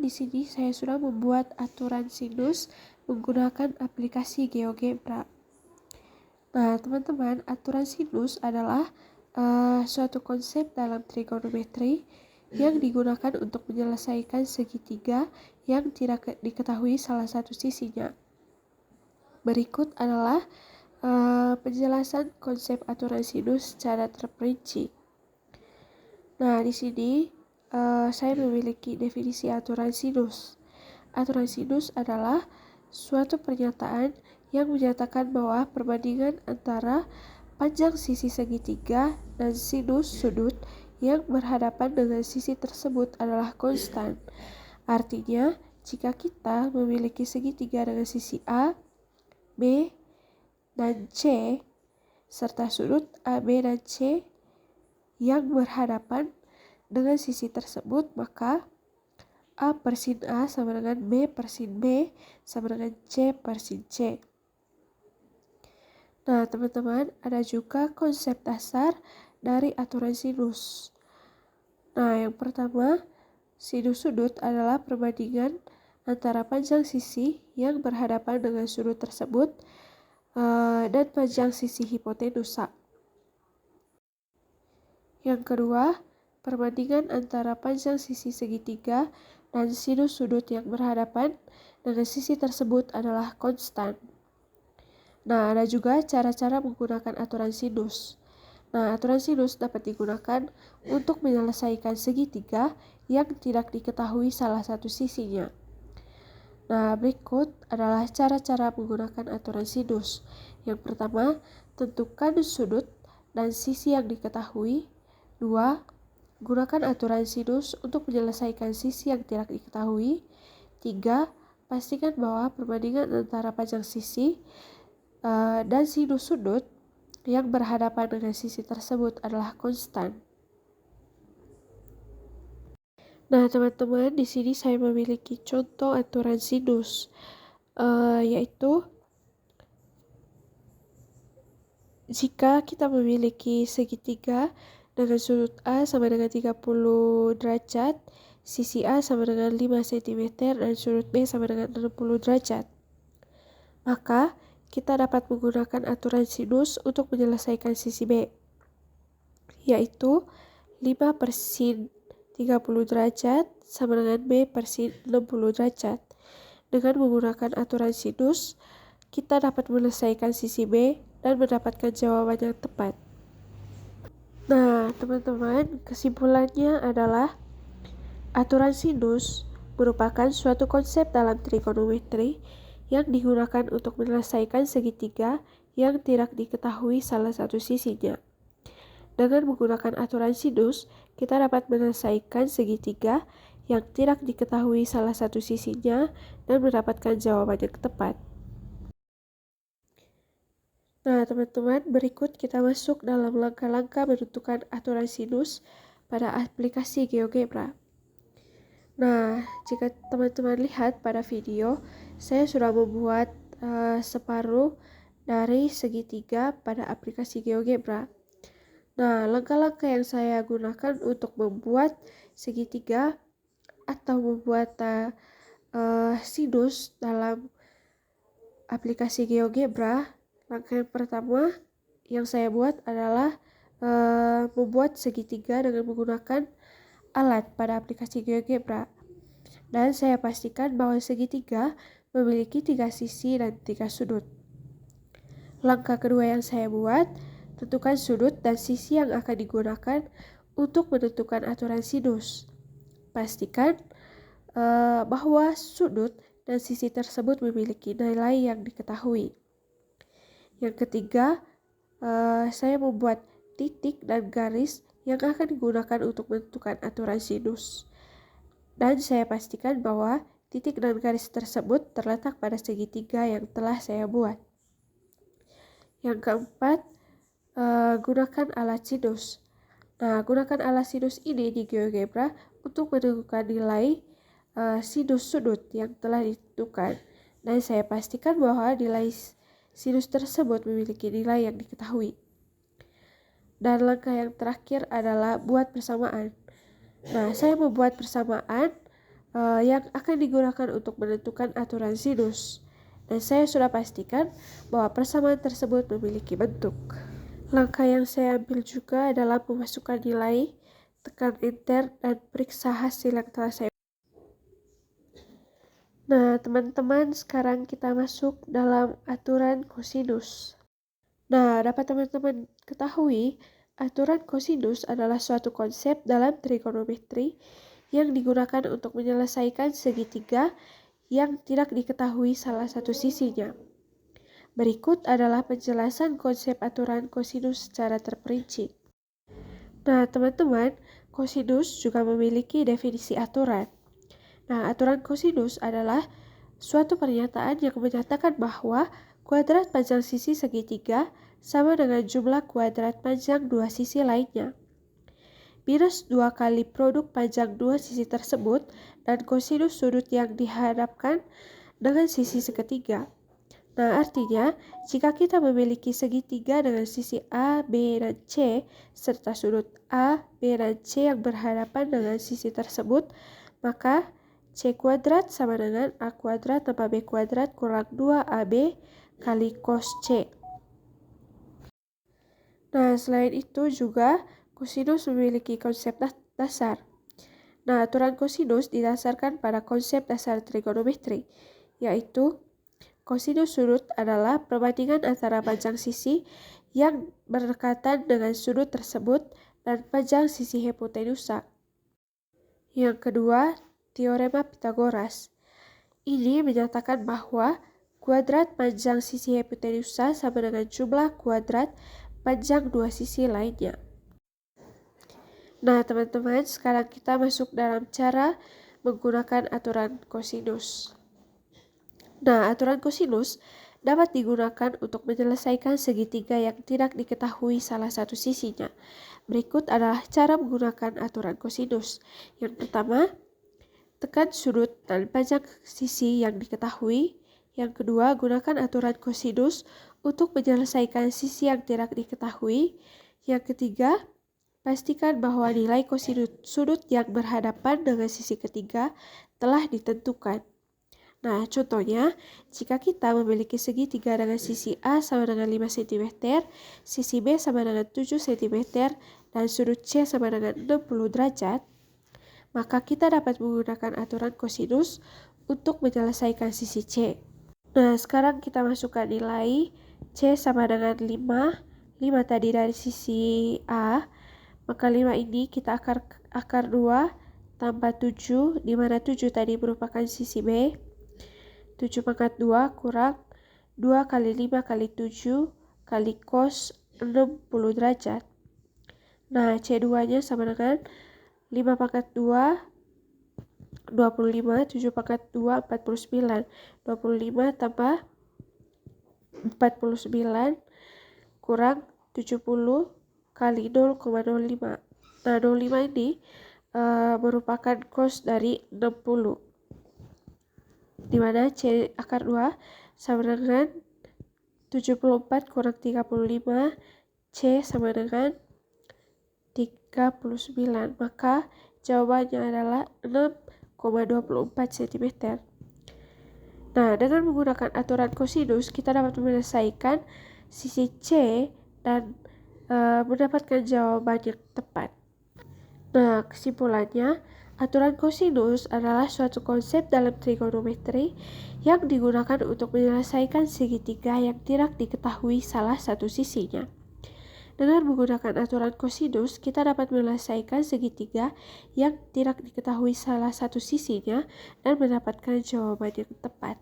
di sini saya sudah membuat aturan sinus menggunakan aplikasi GeoGebra. Nah, teman-teman, aturan sinus adalah suatu konsep dalam trigonometri yang digunakan untuk menyelesaikan segitiga yang tidak diketahui salah satu sisinya. Berikut adalah penjelasan konsep aturan sinus secara terperinci. Nah, di sini saya memiliki definisi aturan sinus. Aturan sinus adalah suatu pernyataan yang menyatakan bahwa perbandingan antara panjang sisi segitiga dan sinus sudut yang berhadapan dengan sisi tersebut adalah konstan. Artinya, jika kita memiliki segitiga dengan sisi A, B, dan C, serta sudut A, B, dan C yang berhadapan dengan sisi tersebut, maka A per sin A sama dengan B per sin B sama dengan C per sin C. Nah, teman-teman, ada juga konsep dasar dari aturan sinus. Nah, yang pertama, sinus sudut adalah perbandingan antara panjang sisi yang berhadapan dengan sudut tersebut dan panjang sisi hipotenusa. Yang kedua, perbandingan antara panjang sisi segitiga dan sinus sudut yang berhadapan dengan sisi tersebut adalah konstan. Nah, ada juga cara-cara menggunakan aturan sinus. Nah, aturan sinus dapat digunakan untuk menyelesaikan segitiga yang tidak diketahui salah satu sisinya. Nah, berikut adalah cara-cara menggunakan aturan sinus. Yang pertama, tentukan sudut dan sisi yang diketahui. 2. Gunakan aturan sinus untuk menyelesaikan sisi yang tidak diketahui. 3. Pastikan bahwa perbandingan antara panjang sisi dan sinus sudut yang berhadapan dengan sisi tersebut adalah konstan. Nah, teman-teman, di sini saya memiliki contoh aturan sinus, yaitu jika kita memiliki segitiga dengan sudut A sama dengan 30 derajat, sisi A sama dengan 5 cm, dan sudut B sama dengan 60 derajat. Maka, kita dapat menggunakan aturan sinus untuk menyelesaikan sisi B, yaitu 5 per sin 30 derajat sama dengan B per sin 60 derajat. Dengan menggunakan aturan sinus, kita dapat menyelesaikan sisi B dan mendapatkan jawaban yang tepat. Nah, teman-teman, kesimpulannya adalah aturan sinus merupakan suatu konsep dalam trigonometri yang digunakan untuk menyelesaikan segitiga yang tidak diketahui salah satu sisinya. Dengan menggunakan aturan sinus, kita dapat menyelesaikan segitiga yang tidak diketahui salah satu sisinya dan mendapatkan jawaban yang tepat. Nah, teman-teman, berikut kita masuk dalam langkah-langkah menentukan aturan sinus pada aplikasi GeoGebra. Nah, jika teman-teman lihat pada video, saya sudah membuat separuh dari segitiga pada aplikasi GeoGebra. Nah, langkah-langkah yang saya gunakan untuk membuat segitiga atau membuat sinus dalam aplikasi GeoGebra, langkah yang pertama yang saya buat adalah membuat segitiga dengan menggunakan alat pada aplikasi GeoGebra. Dan saya pastikan bahwa segitiga memiliki 3 sisi dan 3 sudut. Langkah kedua yang saya buat, tentukan sudut dan sisi yang akan digunakan untuk menentukan aturan sinus. Pastikan bahwa sudut dan sisi tersebut memiliki nilai yang diketahui. Yang ketiga, saya membuat titik dan garis yang akan digunakan untuk menentukan aturan sinus. Dan saya pastikan bahwa titik dan garis tersebut terletak pada segitiga yang telah saya buat. Yang keempat, gunakan alat sinus. Nah, gunakan alat sinus ini di GeoGebra untuk menentukan nilai sinus sudut yang telah ditentukan. Dan saya pastikan bahwa nilai sinus tersebut memiliki nilai yang diketahui. Dan langkah yang terakhir adalah buat persamaan. Nah, saya membuat persamaan yang akan digunakan untuk menentukan aturan sinus. Dan saya sudah pastikan bahwa persamaan tersebut memiliki bentuk. Langkah yang saya ambil juga adalah memasukkan nilai, tekan enter, dan periksa hasil yang telah saya. Nah, teman-teman, sekarang kita masuk dalam aturan kosinus. Nah, dapat teman-teman ketahui, aturan kosinus adalah suatu konsep dalam trigonometri yang digunakan untuk menyelesaikan segitiga yang tidak diketahui salah satu sisinya. Berikut adalah penjelasan konsep aturan kosinus secara terperinci. Nah, teman-teman, kosinus juga memiliki definisi aturan. Nah, aturan kosinus adalah suatu pernyataan yang menyatakan bahwa kuadrat panjang sisi segitiga sama dengan jumlah kuadrat panjang dua sisi lainnya. Minus 2 kali produk panjang dua sisi tersebut dan kosinus sudut yang dihadapkan dengan sisi seketiga. Nah, artinya jika kita memiliki segitiga dengan sisi A, B, dan C, serta sudut A, B, dan C yang berhadapan dengan sisi tersebut, maka C kuadrat sama dengan A kuadrat tambah B kuadrat kurang 2AB kali cos C. Nah, selain itu juga kosinus memiliki konsep dasar. Nah, aturan kosinus didasarkan pada konsep dasar trigonometri, yaitu kosinus sudut adalah perbandingan antara panjang sisi yang berdekatan dengan sudut tersebut dan panjang sisi hipotenusa. Yang kedua, teorema Pythagoras. Ini menyatakan bahwa kuadrat panjang sisi hipotenusa sama dengan jumlah kuadrat panjang dua sisi lainnya. Nah, teman-teman, sekarang kita masuk dalam cara menggunakan aturan kosinus. Nah, aturan kosinus dapat digunakan untuk menyelesaikan segitiga yang tidak diketahui salah satu sisinya. Berikut adalah cara menggunakan aturan kosinus. Yang pertama, tekan sudut dan panjang sisi yang diketahui. Yang kedua, gunakan aturan kosinus untuk menyelesaikan sisi yang tidak diketahui. Yang ketiga, pastikan bahwa nilai kosinus sudut yang berhadapan dengan sisi ketiga telah ditentukan. Nah, contohnya, jika kita memiliki segitiga dengan sisi A sama dengan 5 cm, sisi B sama dengan 7 cm, dan sudut C sama dengan 60 derajat, maka kita dapat menggunakan aturan kosinus untuk menyelesaikan sisi C. Nah, sekarang kita masukkan nilai C sama dengan 5 tadi dari sisi A, maka 5 ini kita akar 2 tambah 7, di mana 7 tadi merupakan sisi B. 7 pangkat 2 kurang 2 kali 5 kali 7 kali cos 60 derajat. Nah, C2-nya sama dengan 5 pangkat 2, 25, 7 pangkat 2, 49. 25 tambah 49 kurang 70 kali 0,05. Nah, 05 ini merupakan cos dari 60. Dimana C akar 2 sama dengan 74 kurang 35. C sama dengan 39. Maka jawabannya adalah 6,24 cm. Nah, dengan menggunakan aturan kosinus, kita dapat menyelesaikan sisi C dan mendapatkan jawaban yang tepat. Nah, kesimpulannya, aturan kosinus adalah suatu konsep dalam trigonometri yang digunakan untuk menyelesaikan segitiga yang tidak diketahui salah satu sisinya. Dengan menggunakan aturan kosinus, kita dapat menyelesaikan segitiga yang tidak diketahui salah satu sisinya dan mendapatkan jawaban yang tepat.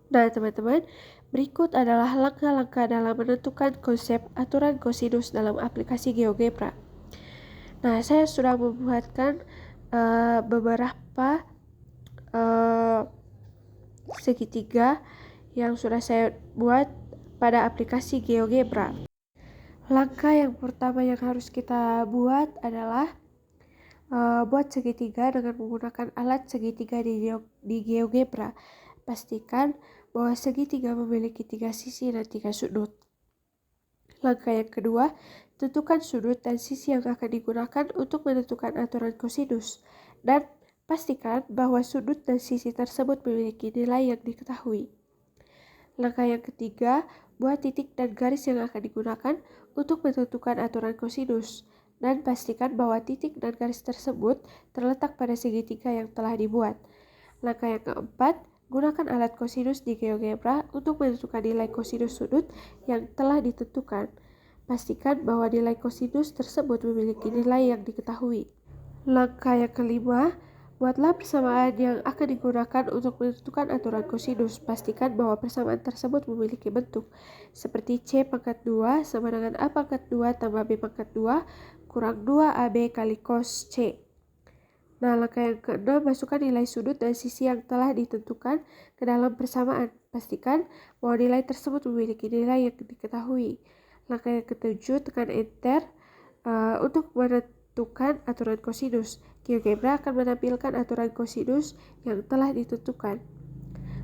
Nah, teman-teman, berikut adalah langkah-langkah dalam menentukan konsep aturan kosinus dalam aplikasi GeoGebra. Nah, saya sudah membuatkan beberapa segitiga yang sudah saya buat pada aplikasi GeoGebra. Langkah yang pertama yang harus kita buat adalah buat segitiga dengan menggunakan alat segitiga di GeoGebra. Pastikan bahwa segitiga memiliki 3 sisi dan 3 sudut. Langkah yang kedua, tentukan sudut dan sisi yang akan digunakan untuk menentukan aturan kosinus. Dan Pastikan bahwa sudut dan sisi tersebut memiliki nilai yang diketahui. Langkah yang ketiga, buat titik dan garis yang akan digunakan untuk menentukan aturan kosinus. Dan pastikan bahwa titik dan garis tersebut terletak pada segitiga yang telah dibuat. Langkah yang keempat, gunakan alat kosinus di GeoGebra untuk menentukan nilai kosinus sudut yang telah ditentukan. Pastikan bahwa nilai kosinus tersebut memiliki nilai yang diketahui. Langkah yang kelima, buatlah persamaan yang akan digunakan untuk menentukan aturan kosinus. Pastikan bahwa persamaan tersebut memiliki bentuk seperti C pangkat 2 sama dengan A pangkat 2 tambah B pangkat 2 kurang 2AB kali cos C. Nah, langkah yang keenam, masukkan nilai sudut dan sisi yang telah ditentukan ke dalam persamaan. Pastikan bahwa nilai tersebut memiliki nilai yang diketahui. Langkah yang ketujuh, tekan Enter untuk menentukan aturan kosinus. GeoGebra akan menampilkan aturan kosinus yang telah ditentukan.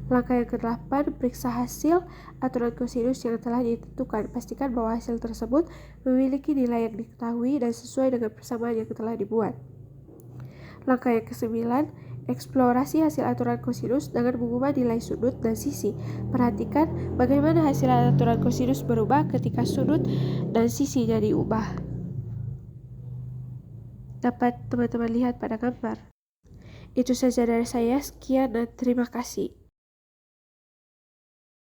Langkah yang ke-8, periksa hasil aturan kosinus yang telah ditentukan. Pastikan bahwa hasil tersebut memiliki nilai yang diketahui dan sesuai dengan persamaan yang telah dibuat. Langkah yang ke-9, eksplorasi hasil aturan kosinus dengan mengubah nilai sudut dan sisi. Perhatikan bagaimana hasil aturan kosinus berubah ketika sudut dan sisinya diubah. Dapat teman-teman lihat pada gambar. Itu saja dari saya, sekian dan terima kasih.